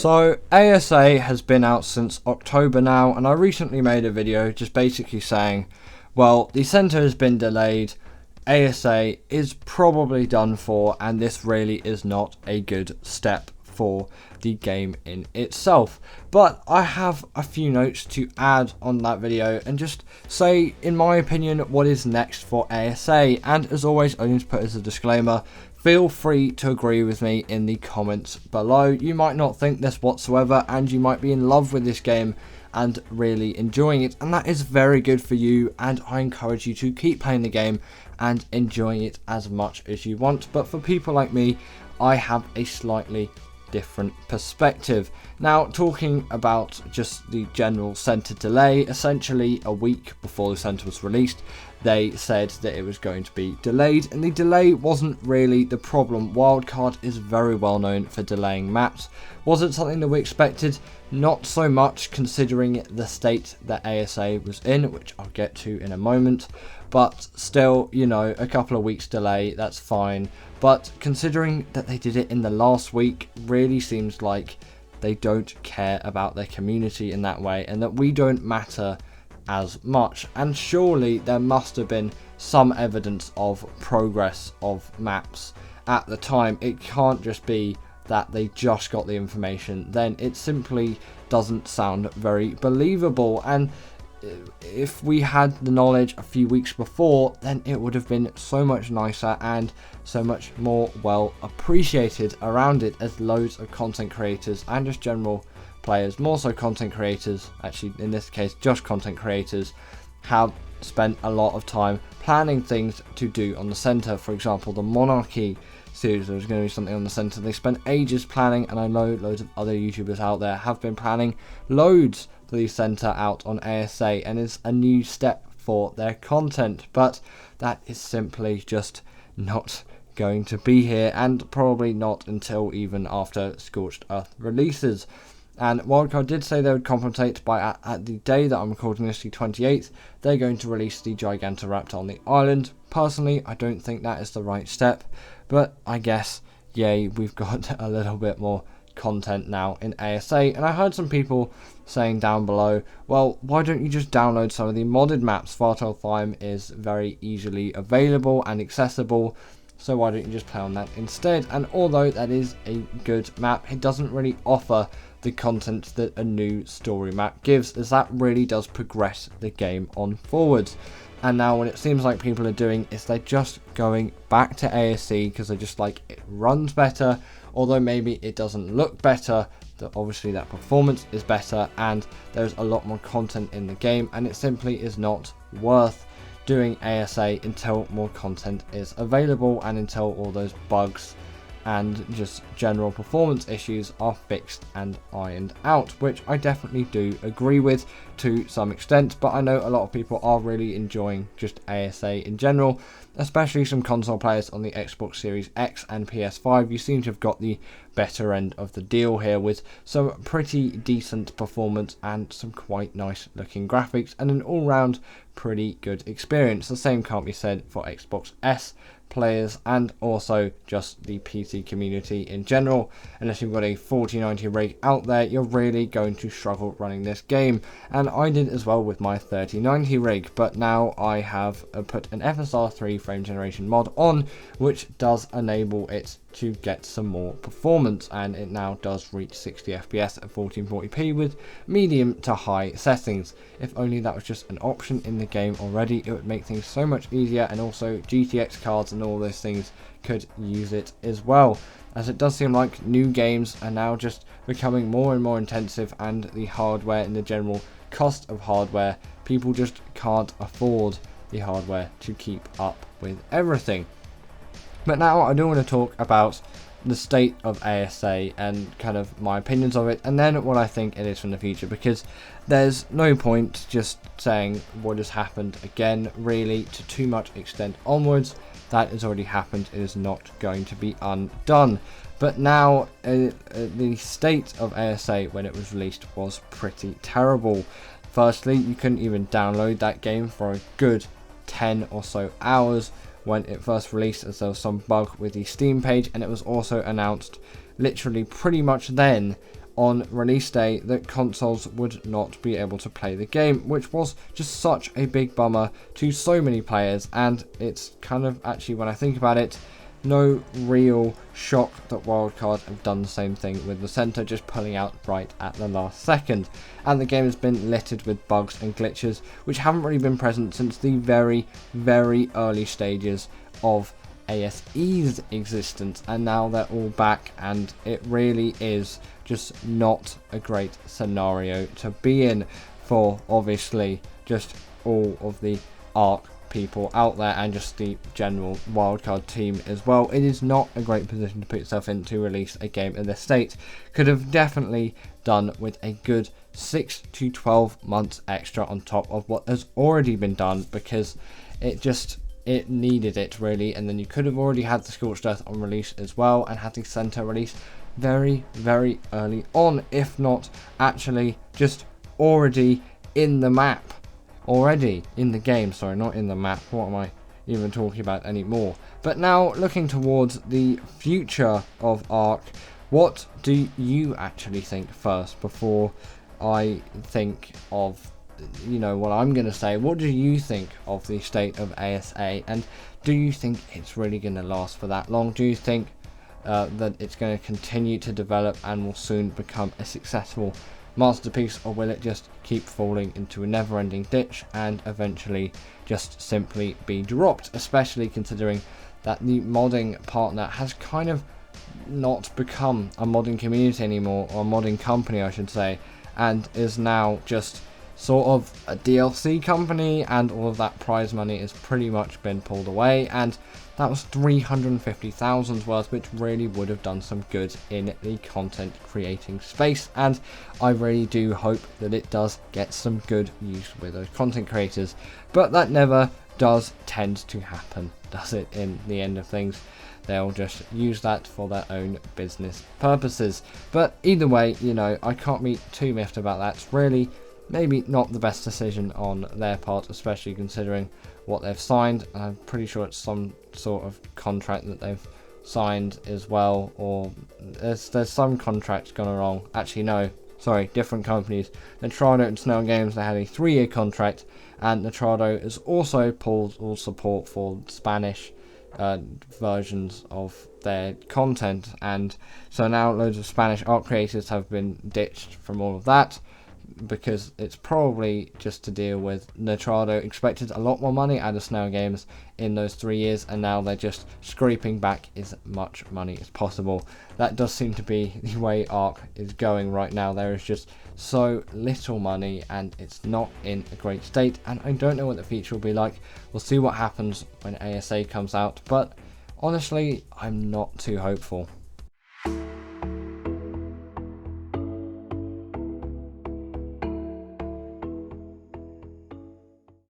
So ASA has been out since October now, and I recently made a video just basically saying, well, the centre has been delayed, ASA is probably done for, and this really is not a good step for the game in itself. But I have a few notes to add on that video and just say, in my opinion, what is next for ASA. And as always, I need to put as a disclaimer, feel free to agree with me in the comments below. You might not think this whatsoever, and you might be in love with this game and really enjoying it, and that is very good for you, and I encourage you to keep playing the game and enjoying it as much as you want. But for people like me, I have a slightly different perspective. Now, talking about just the general centre delay, essentially a week before the centre was released, they said that it was going to be delayed, and the delay wasn't really the problem. Wildcard is very well known for delaying maps. Was it something that we expected? Not so much, considering the state that ASA was in, which I'll get to in a moment. But still, you know, a couple of weeks delay, that's fine. But considering that they did it in the last week, really seems like they don't care about their community in that way, and that we don't matter as much. And surely there must have been some evidence of progress of maps at the time. It can't just be that they just got the information. Then it simply doesn't sound very believable. And if we had the knowledge a few weeks before, then it would have been so much nicer and so much more well appreciated around it, as loads of content creators and just general players, more so content creators, actually in this case just content creators, have spent a lot of time planning things to do on the centre. For example, the Monarchy series, there was going to be something on the centre. They spent ages planning, and I know loads of other YouTubers out there have been planning loads for the centre out on ASA, and it's a new step for their content. But that is simply just not going to be here, and probably not until even after Scorched Earth releases. And Wildcard did say they would compensate by, at the day that I'm recording this, the 28th, they're going to release the Gigantoraptor on the island. Personally, I don't think that is the right step, but I guess, yay, we've got a little bit more content now in ASA. And I heard some people saying down below, well, why don't you just download some of the modded maps? Fertile Thyme is very easily available and accessible, so why don't you just play on that instead? And although that is a good map, it doesn't really offer the content that a new story map gives, as that really does progress the game on forwards. And now what it seems like people are doing is they're just going back to ASC because they're just like, it runs better, although maybe it doesn't look better, that obviously that performance is better, and there's a lot more content in the game, and it simply is not worth doing ASA until more content is available and until all those bugs and just general performance issues are fixed and ironed out, which I definitely do agree with to some extent. But I know a lot of people are really enjoying just ASA in general, especially some console players on the Xbox Series X and PS5. You seem to have got the better end of the deal here, with some pretty decent performance and some quite nice looking graphics and an all-round pretty good experience. The same can't be said for Xbox S players and also just the PC community in general. Unless you've got a 4090 rig out there, you're really going to struggle running this game, and I did as well with my 3090 rig. But now I have put an FSR 3 frame generation mod on, which does enable it to get some more performance, and it now does reach 60 FPS at 1440p with medium to high settings. If only that was just an option in the game already, it would make things so much easier, and also GTX cards and all those things could use it as well, as it does seem like new games are now just becoming more and more intensive, and the hardware and the general cost of hardware, people just can't afford the hardware to keep up with everything. But now I do want to talk about the state of ASA and kind of my opinions of it, and then what I think it is from the future, because there's no point just saying what has happened again really to too much extent onwards. That has already happened, it is not going to be undone. But now the state of ASA when it was released was pretty terrible. Firstly, you couldn't even download that game for a good 10 or so hours when it first released, as there was some bug with the Steam page, and it was also announced literally pretty much then on release day that consoles would not be able to play the game, which was just such a big bummer to so many players. And it's kind of, actually, when I think about it, no real shock that Wildcard have done the same thing with the center, just pulling out right at the last second. And the game has been littered with bugs and glitches which haven't really been present since the very, very early stages of ASE's existence, and now they're all back, and it really is just not a great scenario to be in for, obviously, just all of the Ark people out there and just the general Wildcard team as well. It is not a great position to put yourself in to release a game in this state. Could have definitely done with a good 6 to 12 months extra on top of what has already been done, because it needed it really. And then you could have already had the Scorched Earth on release as well, and had the center release very, very early on, if not actually just already in the map. Already in the game, sorry, not in the map. What am I even talking about anymore? But now, looking towards the future of Ark, what do you actually think first, before I think of, you know, what I'm going to say? What do you think of the state of ASA, and do you think it's really going to last for that long? Do you think that it's going to continue to develop and will soon become a successful masterpiece, or will it just keep falling into a never-ending ditch and eventually just simply be dropped, especially considering that the modding partner has kind of not become a modding community anymore, or a modding company I should say, and is now just sort of a DLC company, and all of that prize money has pretty much been pulled away, and that was 350,000 worth, which really would have done some good in the content creating space, and I really do hope that it does get some good use with those content creators. But that never does tend to happen, does it? In the end of things, they'll just use that for their own business purposes. But either way, you know, I can't be too miffed about that. It's really maybe not the best decision on their part, especially considering what they've signed. I'm pretty sure it's some sort of contract that they've signed as well, or there's some contracts gone wrong. Actually, no, sorry, different companies. Littered and Snail Games, they had a 3-year contract, and Littered has also pulled all support for Spanish versions of their content, and so now loads of Spanish art creators have been ditched from all of that, because it's probably just to deal with Littered expected a lot more money out of Snail Games in those 3 years, and now they're just scraping back as much money as possible. That does seem to be the way Ark is going right now. There is just so little money, and it's not in a great state, and I don't know what the future will be like. We'll see what happens when ASA comes out, but honestly, I'm not too hopeful.